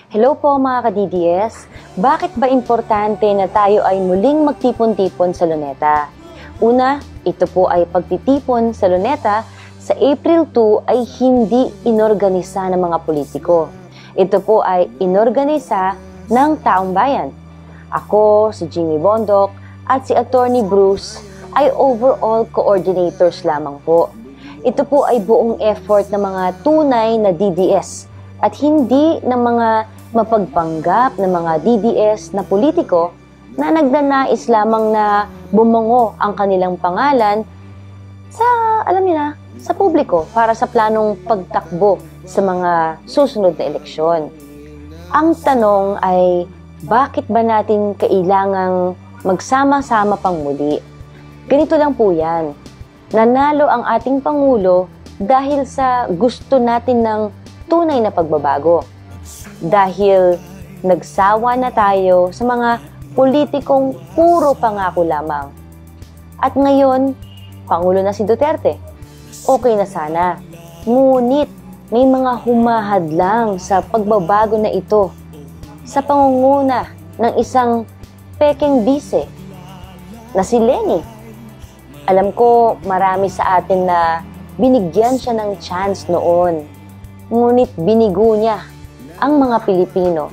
Hello po mga ka-DDS. Bakit ba importante na tayo ay muling magtipon-tipon sa Luneta? Una, ito po ay pagtitipon sa Luneta sa April 2 ay hindi inorganisa ng mga politiko. Ito po ay inorganisa ng taong bayan. Ako, si Jimmy Bondok at si Attorney Bruce ay overall coordinators lamang po. Ito po ay buong effort ng mga tunay na DDS at hindi ng mga mapagpanggap ng mga DDS na politiko na nagnanais lamang na bumango ang kanilang pangalan sa, alam niyo na, sa publiko para sa planong pagtakbo sa mga susunod na eleksyon. Ang tanong ay, bakit ba natin kailangang magsama-sama pang muli? Ganito lang po yan. Nanalo ang ating Pangulo dahil sa gusto natin ng tunay na pagbabago. Dahil nagsawa na tayo sa mga politikong puro pangako lamang. At ngayon, Pangulo na si Duterte. Okay na sana. Ngunit may mga humahadlang sa pagbabago na ito sa pangunguna ng isang pekeng bise na si Leni. Alam ko marami sa atin na binigyan siya ng chance noon. Ngunit binigo niya ang mga Pilipino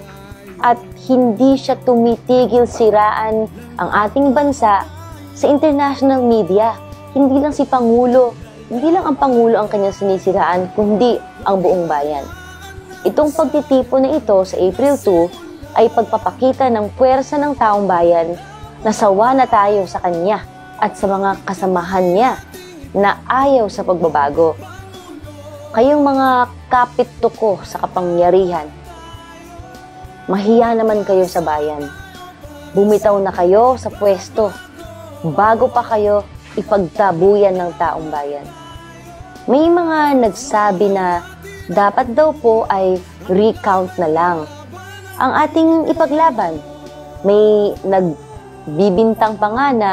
at hindi siya tumitigil siraan ang ating bansa sa international media. Hindi lang si Pangulo, hindi lang ang Pangulo ang kanyang sinisiraan, kundi ang buong bayan. Itong pagtitipon na ito sa April 2 ay pagpapakita ng puwersa ng taong bayan na sawa na tayo sa kanya at sa mga kasamahan niya na ayaw sa pagbabago. Kayong mga kapit-tuko sa kapangyarihan, mahiya naman kayo sa bayan. Bumitaw na kayo sa pwesto bago pa kayo ipagtabuyan ng taong bayan. May mga nagsabi na dapat daw po ay recount na lang ang ating ipaglaban. May nagbibintang pa nga na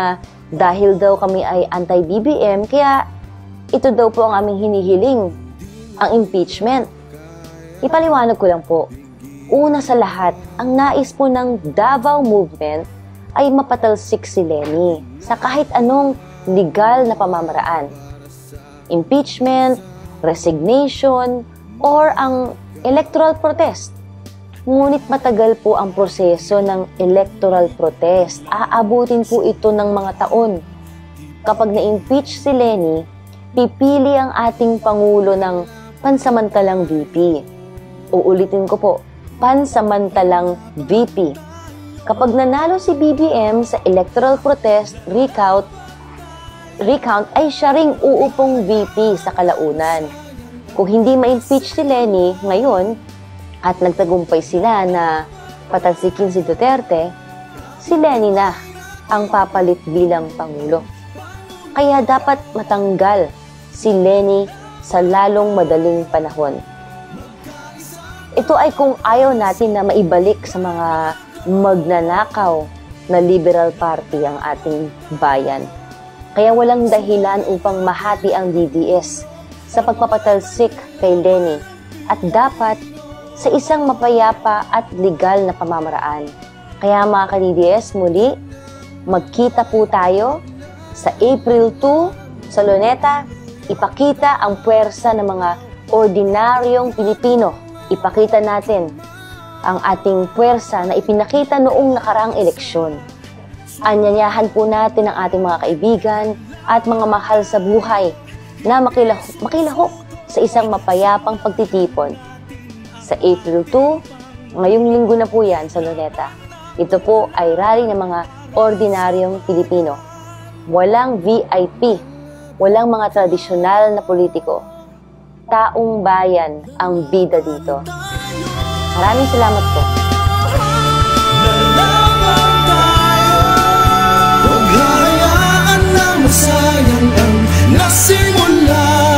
dahil daw kami ay anti-BBM, kaya ito daw po ang aming hinihiling, ang impeachment. Ipaliwanag ko lang po. Una sa lahat, ang nais po ng Davao Movement ay mapatalsik si Leni sa kahit anong legal na pamamaraan. Impeachment, resignation, or ang electoral protest. Ngunit matagal po ang proseso ng electoral protest. Aabutin po ito ng mga taon. Kapag na-impeach si Leni, pipili ang ating Pangulo ng pansamantalang VP. Uulitin ko po, pansamantalang VP. Kapag nanalo si BBM sa electoral protest recount ay siya ring uupong VP sa kalaunan. Kung hindi ma-impeach si Leni ngayon at nagtagumpay sila na patalsikin si Duterte, si Leni na ang papalit bilang Pangulo. Kaya dapat matanggal si Leni sa lalong madaling panahon. Ito ay kung ayaw natin na maibalik sa mga magnanakaw na Liberal Party ang ating bayan. Kaya walang dahilan upang mahati ang DDS sa pagpapatalsik kay Leni at dapat sa isang mapayapa at legal na pamamaraan. Kaya mga ka-DDS, muli, magkita po tayo sa April 2 sa Luneta. Ipakita ang puwersa ng mga ordinaryong Pilipino. Ipakita natin ang ating puwersa na ipinakita noong nakaraang eleksyon. Anyanyahan po natin ang ating mga kaibigan at mga mahal sa buhay na makilahok sa isang mapayapang pagtitipon. Sa April 2, ngayong linggo na po yan sa Luneta. Ito po ay rally ng mga ordinaryong Pilipino. Walang VIP, walang mga tradisyonal na politiko. Taong bayan ang bida dito. Maraming salamat po. Huwag hayaan na masayang ang nasimula.